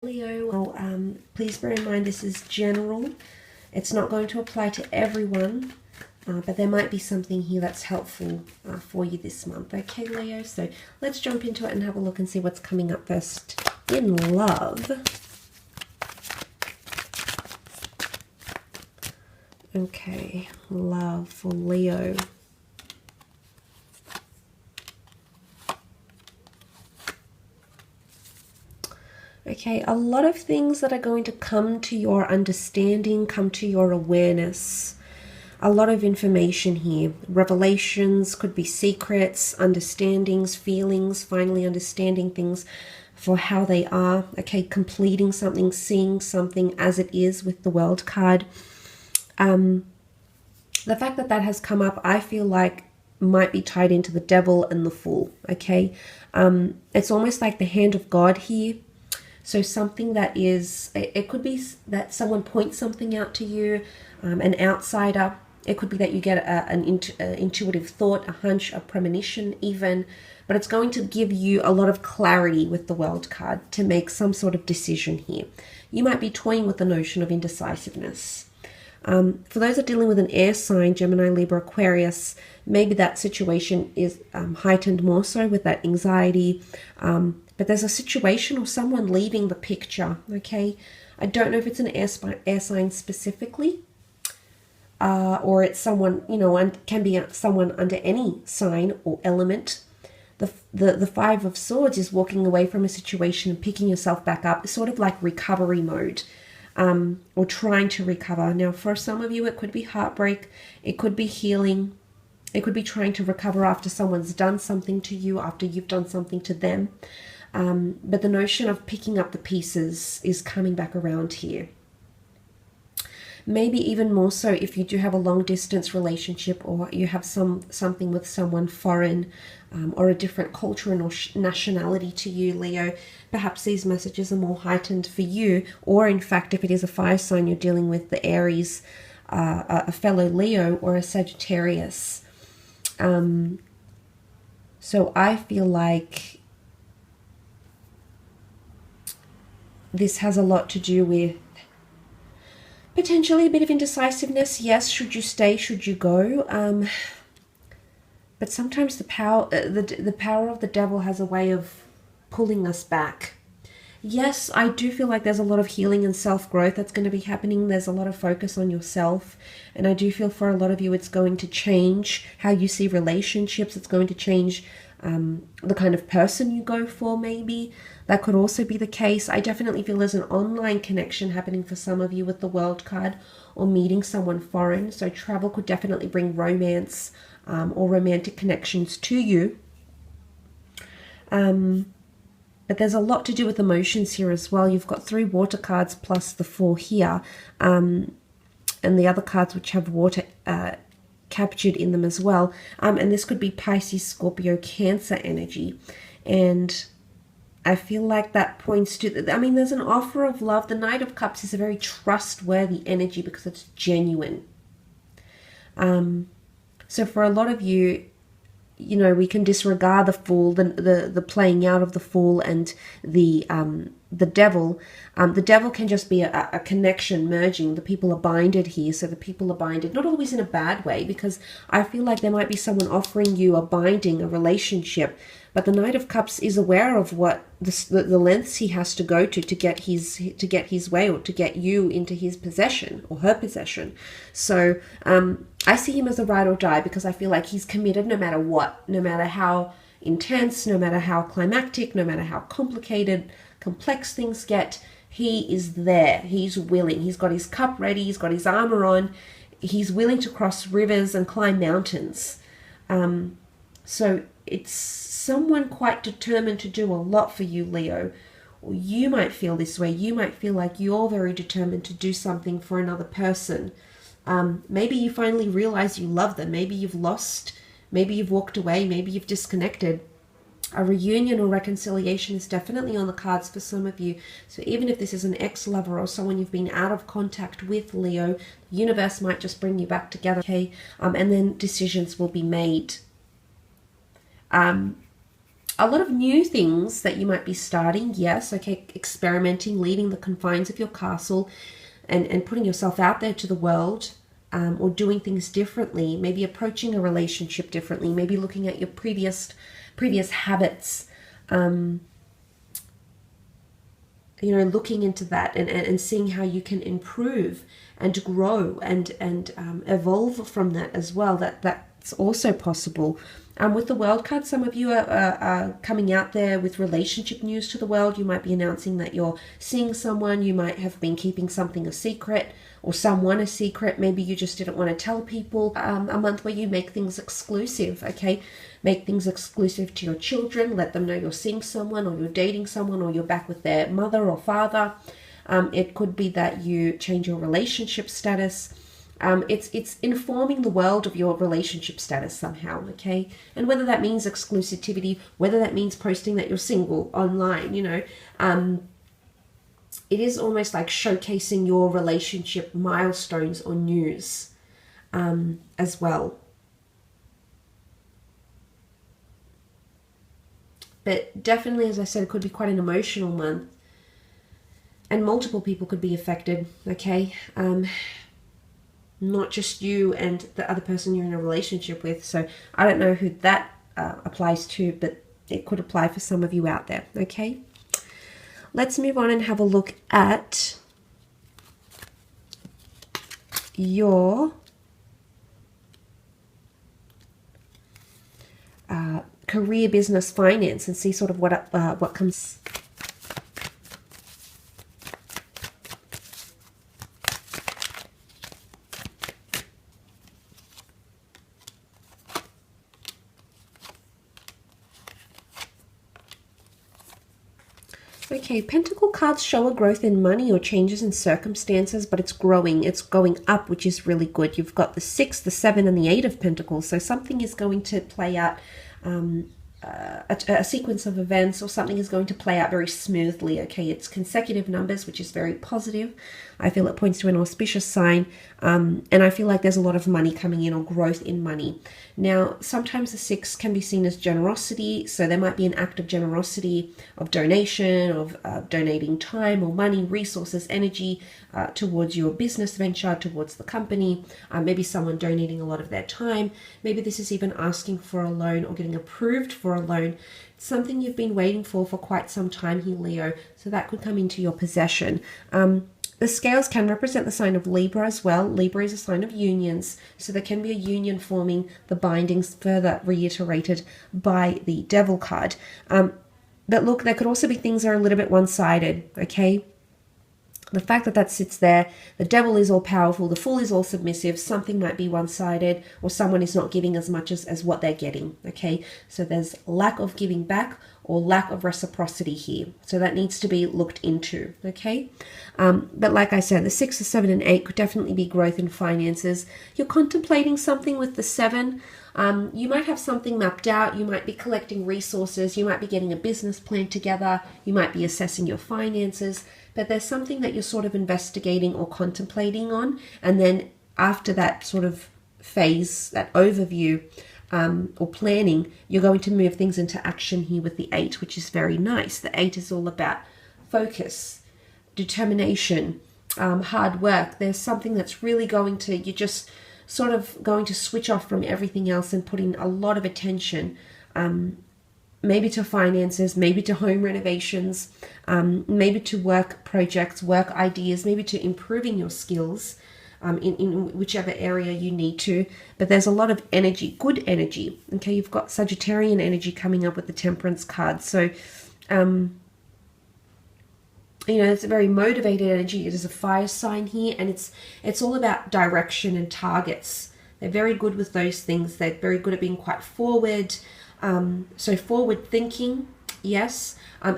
Leo, well, please bear in mind this is general. It's not going to apply to everyone, but there might be something here that's helpful for you this month. Okay, Leo, so let's jump into it and have a look and see what's coming up first in love. Okay, love for Leo. Okay, a lot of things that are going to come to your understanding, come to your awareness. A lot of information here. Revelations, could be secrets, understandings, feelings, finally understanding things for how they are. Okay, completing something, seeing something as it is with the World card. The fact that that has come up, I feel like might be tied into the Devil and the Fool. Okay, it's almost like the hand of God here. So something that is, it could be that someone points something out to you, an outsider. It could be that you get an intuitive thought, a hunch, a premonition even, but it's going to give you a lot of clarity with the World card to make some sort of decision here. You might be toying with the notion of indecisiveness. For those that are dealing with an air sign, Gemini, Libra, Aquarius, maybe that situation is heightened more so with that anxiety. But there's a situation or someone leaving the picture, okay? I don't know if it's an air sign specifically, or it's someone, you know, and can be someone under any sign or element. The Five of Swords is walking away from a situation and picking yourself back up, sort of like recovery mode, or trying to recover. Now, for some of you, it could be heartbreak, it could be healing, it could be trying to recover after someone's done something to you, after you've done something to them. But the notion of picking up the pieces is coming back around here. Maybe even more so if you do have a long distance relationship, or you have something with someone foreign, or a different culture or nationality to you, Leo. Perhaps these messages are more heightened for you, or in fact, if it is a fire sign, you're dealing with the Aries, a fellow Leo, or a Sagittarius. So I feel like this has a lot to do with potentially a bit of indecisiveness. Yes, should you stay? Should you go? But sometimes the power of the Devil has a way of pulling us back. Yes, I do feel like there's a lot of healing and self-growth that's going to be happening. There's a lot of focus on yourself. And I do feel for a lot of you, it's going to change how you see relationships. It's going to change the kind of person you go for, maybe. That could also be the case. I definitely feel there's an online connection happening for some of you with the World card, or meeting someone foreign. So travel could definitely bring romance or romantic connections to you. But there's a lot to do with emotions here as well. You've got 3 water cards plus the 4 here. And the other cards which have water captured in them as well. And this could be Pisces, Scorpio, Cancer energy. And I feel like that points to, I mean, there's an offer of love. The Knight of Cups is a very trustworthy energy because it's genuine. So for a lot of you, you know, we can disregard the Fool, the playing out of the Fool and the Devil. The Devil can just be a connection merging. The people are binded here, so the people are binded, not always in a bad way, because I feel like there might be someone offering you a binding, a relationship, but the Knight of Cups is aware of what the lengths he has to go to get his way, or to get you into his possession or her possession. So I see him as a ride or die, because I feel like he's committed no matter what, no matter how intense, no matter how climactic, no matter how complicated, complex things get. He is there. He's willing. He's got his cup ready. He's got his armor on. He's willing to cross rivers and climb mountains. So it's someone quite determined to do a lot for you, Leo. Or you might feel this way. You might feel like you're very determined to do something for another person. Maybe you finally realize you love them. Maybe you've lost. Maybe you've walked away. Maybe you've disconnected. A reunion or reconciliation is definitely on the cards for some of you. So even if this is an ex-lover or someone you've been out of contact with, Leo, the universe might just bring you back together, okay? And then decisions will be made. a lot of new things that you might be starting. Yes, okay, experimenting, leaving the confines of your castle and putting yourself out there to the world, or doing things differently, maybe approaching a relationship differently, maybe looking at your previous habits, you know, looking into that and seeing how you can improve and grow and evolve from that as well. That's also possible. With the World card, some of you are coming out there with relationship news to the world. You might be announcing that you're seeing someone. You might have been keeping something a secret, or someone a secret. Maybe you just didn't want to tell people. A month where you make things exclusive, okay? Make things exclusive to your children. Let them know you're seeing someone, or you're dating someone, or you're back with their mother or father. It could be that you change your relationship status. It's informing the world of your relationship status somehow, okay? And whether that means exclusivity, whether that means posting that you're single online, you know, it is almost like showcasing your relationship milestones or news as well. But definitely, as I said, it could be quite an emotional month. And multiple people could be affected, okay? Not just you and the other person you're in a relationship with. So I don't know who that applies to, but it could apply for some of you out there, okay? Let's move on and have a look at your career, business, finance, and see sort of what comes. Okay, Pentacle cards show a growth in money or changes in circumstances, but it's growing. It's going up, which is really good. You've got the 6, the 7, and the 8 of Pentacles. So something is going to play out, a sequence of events, or something is going to play out very smoothly. Okay, it's consecutive numbers, which is very positive. I feel it points to an auspicious sign, and I feel like there's a lot of money coming in, or growth in money. Now, sometimes the 6 can be seen as generosity, so there might be an act of generosity, of donation, of donating time or money, resources, energy towards your business venture, towards the company. Maybe someone donating a lot of their time. Maybe this is even asking for a loan or getting approved for a loan. It's something you've been waiting for quite some time here, Leo, so that could come into your possession. The scales can represent the sign of Libra as well. Libra is a sign of unions, so there can be a union forming, the bindings further reiterated by the Devil card. But look, there could also be things that are a little bit one-sided, okay? The fact that that sits there, the Devil is all powerful, the Fool is all submissive, something might be one-sided, or someone is not giving as much as what they're getting, okay? So there's lack of giving back or lack of reciprocity here. So that needs to be looked into, okay? But like I said, the 6, the 7, and 8 could definitely be growth in finances. You're contemplating something with the 7. You might have something mapped out. You might be collecting resources. You might be getting a business plan together. You might be assessing your finances. But there's something that you're sort of investigating or contemplating on. And then after that sort of phase, that overview or planning, you're going to move things into action here with the 8, which is very nice. The 8 is all about focus, determination, hard work. There's something that's really going to, you're just sort of going to switch off from everything else and put in a lot of attention, maybe to finances, maybe to home renovations, maybe to work projects, work ideas, maybe to improving your skills in whichever area you need to. But there's a lot of energy, good energy. Okay, you've got Sagittarian energy coming up with the Temperance card. So, you know, it's a very motivated energy. It is a fire sign here, and it's all about direction and targets. They're very good with those things. They're very good at being quite forward. So forward thinking, yes.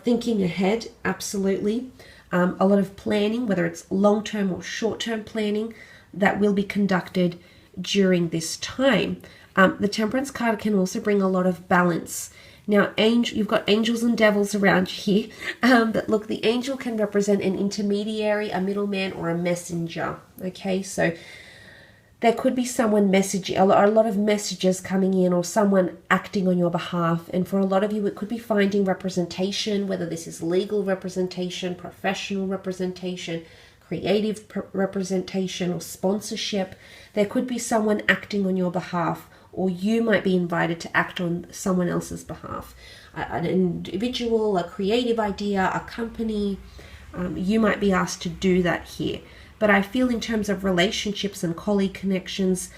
Thinking ahead, absolutely. A lot of planning, whether it's long-term or short-term planning, that will be conducted during this time. The Temperance card can also bring a lot of balance. Now, you've got angels and devils around here, but look, the angel can represent an intermediary, a middleman, or a messenger. Okay, so there could be someone messaging, a lot of messages coming in, or someone acting on your behalf. And for a lot of you, it could be finding representation, whether this is legal representation, professional representation, creative representation, or sponsorship. There could be someone acting on your behalf, or you might be invited to act on someone else's behalf. An individual, a creative idea, a company, you might be asked to do that here. But I feel in terms of relationships and colleague connections,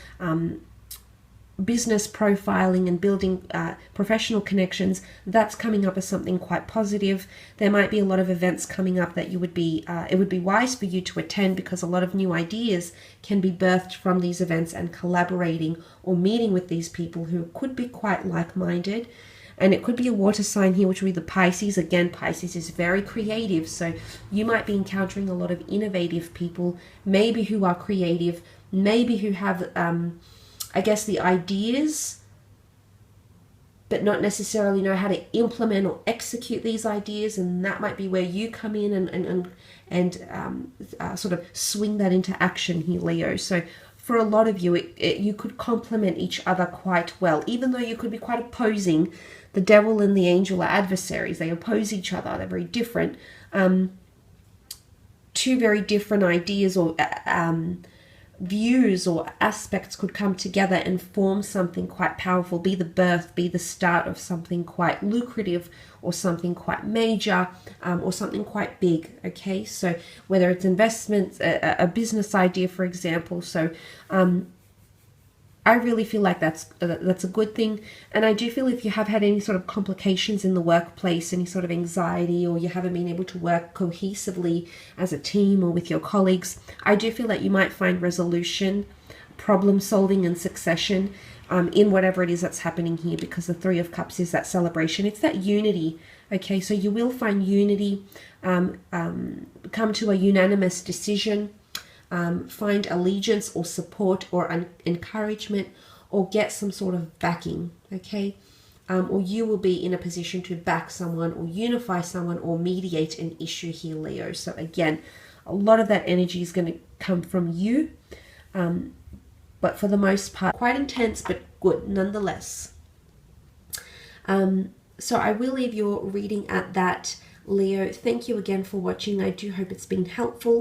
business profiling and building professional connections, that's coming up as something quite positive. There might be a lot of events coming up that you would be, it would be wise for you to attend, because a lot of new ideas can be birthed from these events and collaborating or meeting with these people who could be quite like-minded. And it could be a water sign here, which would be the Pisces. Again, Pisces is very creative, so you might be encountering a lot of innovative people, maybe who are creative, maybe who have, I guess, the ideas, but not necessarily know how to implement or execute these ideas. And that might be where you come in and sort of swing that into action here, Leo. So for a lot of you, you could complement each other quite well, even though you could be quite opposing. The devil and the angel are adversaries. They oppose each other. They're very different. Two very different ideas or views or aspects could come together and form something quite powerful, be the birth, be the start of something quite lucrative, or something quite major, or something quite big. Okay, so whether it's investments, a business idea, for example. So I really feel like that's a good thing. And I do feel if you have had any sort of complications in the workplace, any sort of anxiety, or you haven't been able to work cohesively as a team or with your colleagues, I do feel that you might find resolution, problem solving, and succession in whatever it is that's happening here, because the Three of Cups is that celebration. It's that unity. Okay, so you will find unity, come to a unanimous decision, find allegiance or support or encouragement, or get some sort of backing. Okay, or you will be in a position to back someone or unify someone or mediate an issue here, Leo. So again, a lot of that energy is going to come from you, but for the most part quite intense, but good nonetheless. So I will leave your reading at that, Leo. Thank you again for watching. I do hope it's been helpful.